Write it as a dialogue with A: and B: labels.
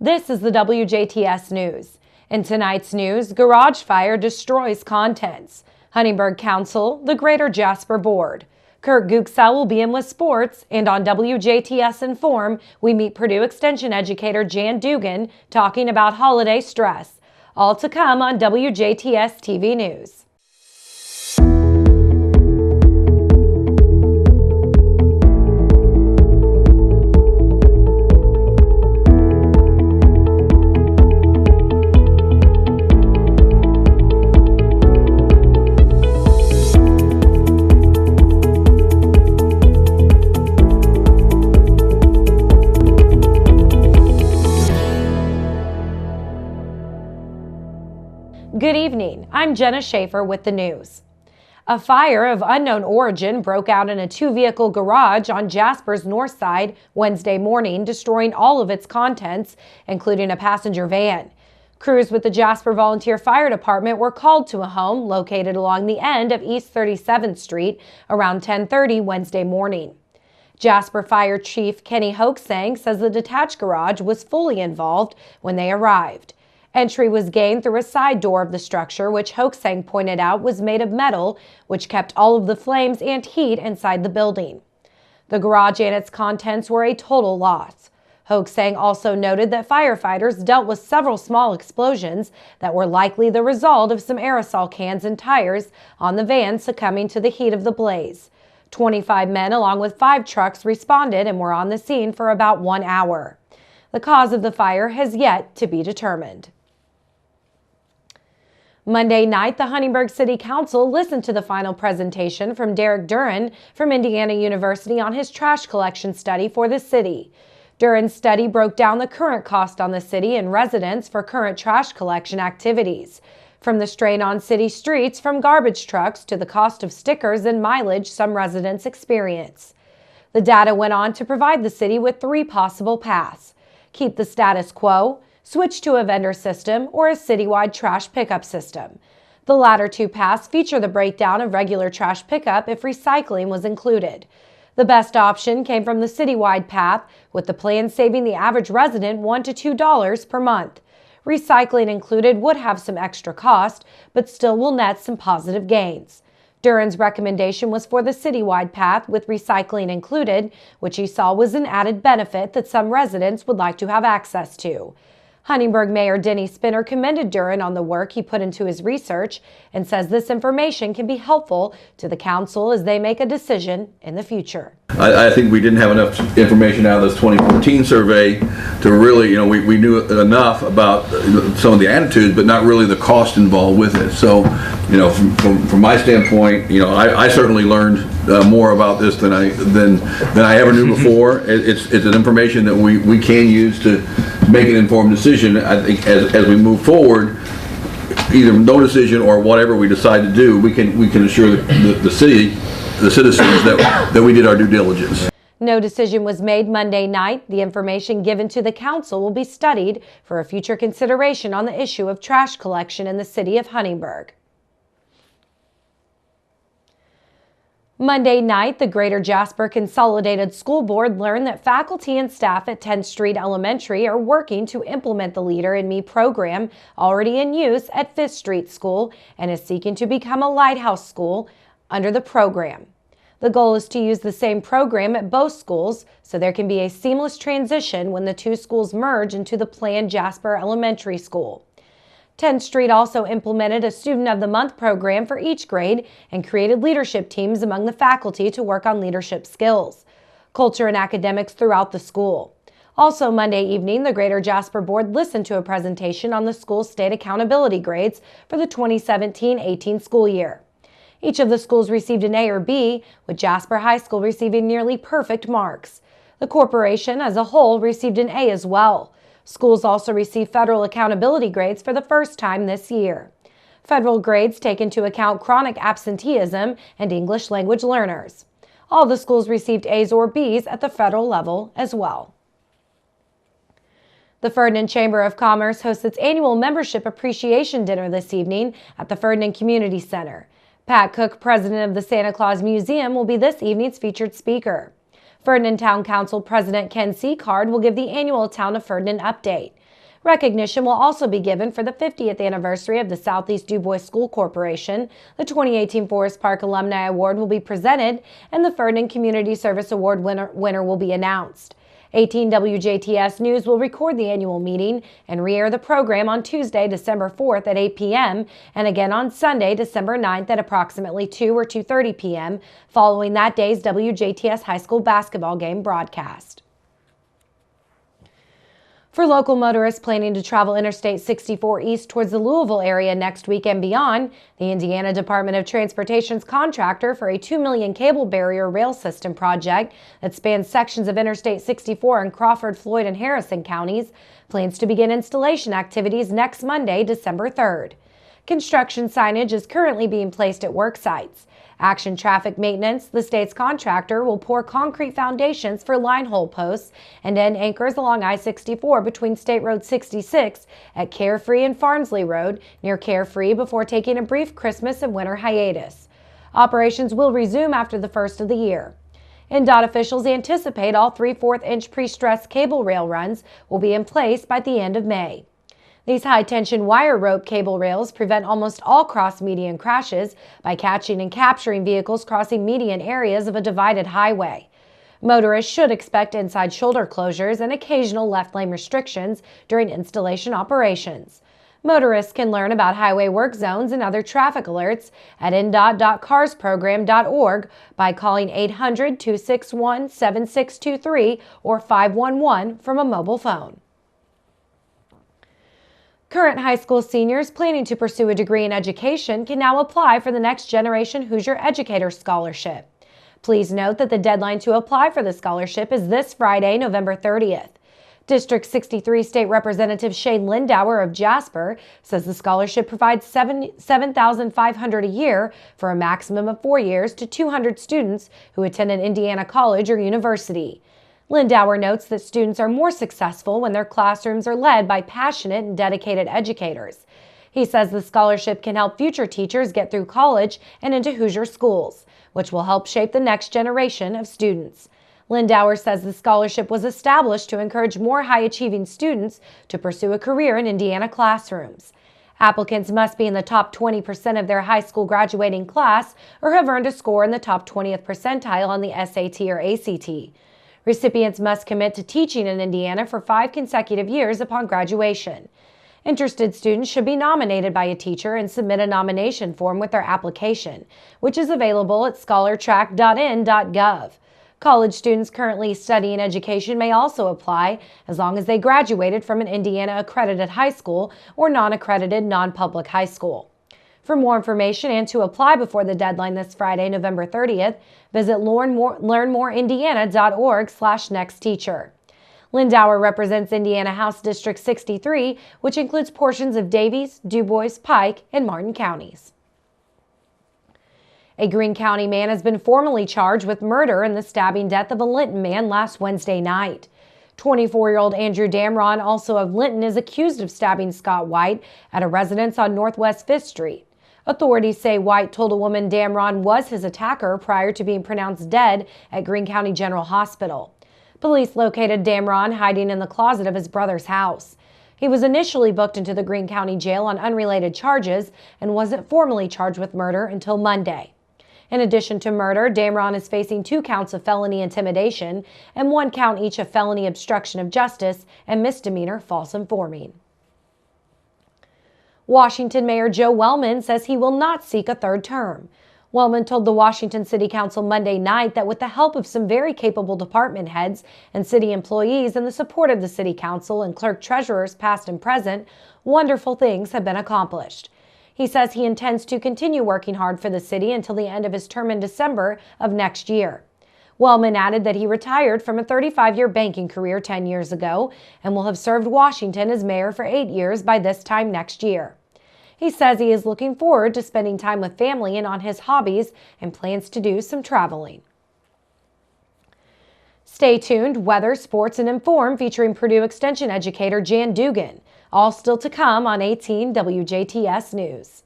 A: This is the WJTS News. In tonight's news, garage fire destroys contents. Huntingburg Council, the Greater Jasper Board. Kurt Guxell will be in with sports, and on WJTS Inform, we meet Purdue Extension educator Jan Dugan talking about holiday stress. All to come on WJTS TV News. Good evening, I'm Jenna Schaffer with the news. A fire of unknown origin broke out in a two-vehicle garage on Jasper's north side Wednesday morning, destroying all of its contents, including a passenger van. Crews with the Jasper Volunteer Fire Department were called to a home located along the end of East 37th Street around 10:30 Wednesday morning. Jasper Fire Chief Kenny Hoaxang says the detached garage was fully involved when they arrived. Entry was gained through a side door of the structure, which Hoaxang pointed out was made of metal, which kept all of the flames and heat inside the building. The garage and its contents were a total loss. Hoaxang also noted that firefighters dealt with several small explosions that were likely the result of some aerosol cans and tires on the van succumbing to the heat of the blaze. 25 men along with 5 trucks responded and were on the scene for about 1 hour. The cause of the fire has yet to be determined. Monday night, the Huntingburg City Council listened to the final presentation from Derek Duran from Indiana University on his trash collection study for the city. Duran's study broke down the current cost on the city and residents for current trash collection activities, from the strain on city streets from garbage trucks to the cost of stickers and mileage some residents experience. The data went on to provide the city with 3 possible paths: keep the status quo, switch to a vendor system, or a citywide trash pickup system. The latter 2 paths feature the breakdown of regular trash pickup if recycling was included. The best option came from the citywide path, with the plan saving the average resident $1 to $2 per month. Recycling included would have some extra cost, but still will net some positive gains. Duran's recommendation was for the citywide path with recycling included, which he saw was an added benefit that some residents would like to have access to. Huntingburg Mayor Denny Spinner commended Duran on the work he put into his research and says this information can be helpful to the council as they make a decision in the future.
B: I think we didn't have enough information out of this 2014 survey to really, we knew enough about some of the attitudes, but not really the cost involved with it. So, from my standpoint, I certainly learned more about this than I ever knew before. It's an information that we can use to make an informed decision. I think as we move forward, either no decision or whatever we decide to do, we can assure the citizens that we did our due diligence.
A: No decision was made Monday night. The information given to the council will be studied for a future consideration on the issue of trash collection in the city of Huntingburg. Monday night, the Greater Jasper Consolidated School Board learned that faculty and staff at 10th Street Elementary are working to implement the Leader in Me program already in use at 5th Street School and is seeking to become a lighthouse school under the program. The goal is to use the same program at both schools so there can be a seamless transition when the 2 schools merge into the planned Jasper Elementary School. 10th Street also implemented a Student of the Month program for each grade and created leadership teams among the faculty to work on leadership skills, culture, and academics throughout the school. Also Monday evening, the Greater Jasper Board listened to a presentation on the school's state accountability grades for the 2017-18 school year. Each of the schools received an A or B, with Jasper High School receiving nearly perfect marks. The corporation as a whole received an A as well. Schools also received federal accountability grades for the first time this year. Federal grades take into account chronic absenteeism and English language learners. All the schools received A's or B's at the federal level as well. The Ferdinand Chamber of Commerce hosts its annual membership appreciation dinner this evening at the Ferdinand Community Center. Pat Cook, president of the Santa Claus Museum, will be this evening's featured speaker. Ferdinand Town Council President Ken Seacard will give the annual Town of Ferdinand update. Recognition will also be given for the 50th anniversary of the Southeast DuBois School Corporation. The 2018 Forest Park Alumni Award will be presented, and the Ferdinand Community Service Award winner will be announced. 18 WJTS News will record the annual meeting and re-air the program on Tuesday, December 4th at 8 p.m. and again on Sunday, December 9th at approximately 2 or 2:30 p.m. following that day's WJTS high school basketball game broadcast. For local motorists planning to travel Interstate 64 east towards the Louisville area next week and beyond, the Indiana Department of Transportation's contractor for a $2 million cable barrier rail system project that spans sections of Interstate 64 in Crawford, Floyd, and Harrison counties plans to begin installation activities next Monday, December 3rd. Construction signage is currently being placed at work sites. Action Traffic Maintenance, the state's contractor, will pour concrete foundations for line hole posts and end anchors along I-64 between State Road 66 at Carefree and Farnsley Road near Carefree before taking a brief Christmas and winter hiatus. Operations will resume after the first of the year. INDOT officials anticipate all 3/4-inch pre-stressed cable rail runs will be in place by the end of May. These high-tension wire rope cable rails prevent almost all cross-median crashes by catching and capturing vehicles crossing median areas of a divided highway. Motorists should expect inside shoulder closures and occasional left lane restrictions during installation operations. Motorists can learn about highway work zones and other traffic alerts at indot.carsprogram.org by calling 800-261-7623 or 511 from a mobile phone. Current high school seniors planning to pursue a degree in education can now apply for the Next Generation Hoosier Educator Scholarship. Please note that the deadline to apply for the scholarship is this Friday, November 30th. District 63 State Representative Shane Lindauer of Jasper says the scholarship provides $7,500 a year for a maximum of 4 years to 200 students who attend an Indiana college or university. Lindauer notes that students are more successful when their classrooms are led by passionate and dedicated educators. He says the scholarship can help future teachers get through college and into Hoosier schools, which will help shape the next generation of students. Lindauer says the scholarship was established to encourage more high-achieving students to pursue a career in Indiana classrooms. Applicants must be in the top 20% of their high school graduating class or have earned a score in the top 20th percentile on the SAT or ACT. Recipients must commit to teaching in Indiana for 5 consecutive years upon graduation. Interested students should be nominated by a teacher and submit a nomination form with their application, which is available at scholartrack.in.gov. College students currently studying education may also apply as long as they graduated from an Indiana accredited high school or non-accredited non-public high school. For more information and to apply before the deadline this Friday, November 30th, visit learnmoreindiana.org/nextteacher. Lindauer represents Indiana House District 63, which includes portions of Davies, DuBois, Pike, and Martin counties. A Greene County man has been formally charged with murder in the stabbing death of a Linton man last Wednesday night. 24-year-old Andrew Damron, also of Linton, is accused of stabbing Scott White at a residence on Northwest 5th Street. Authorities say White told a woman Damron was his attacker prior to being pronounced dead at Greene County General Hospital. Police located Damron hiding in the closet of his brother's house. He was initially booked into the Greene County Jail on unrelated charges and wasn't formally charged with murder until Monday. In addition to murder, Damron is facing 2 counts of felony intimidation and 1 count each of felony obstruction of justice and misdemeanor false informing. Washington Mayor Joe Wellman says he will not seek a 3rd term. Wellman told the Washington City Council Monday night that with the help of some very capable department heads and city employees and the support of the City Council and clerk treasurers past and present, wonderful things have been accomplished. He says he intends to continue working hard for the city until the end of his term in December of next year. Wellman added that he retired from a 35-year banking career 10 years ago and will have served Washington as mayor for 8 years by this time next year. He says he is looking forward to spending time with family and on his hobbies and plans to do some traveling. Stay tuned, weather, sports, and inform featuring Purdue Extension educator Jan Dugan. All still to come on 18 WJTS News.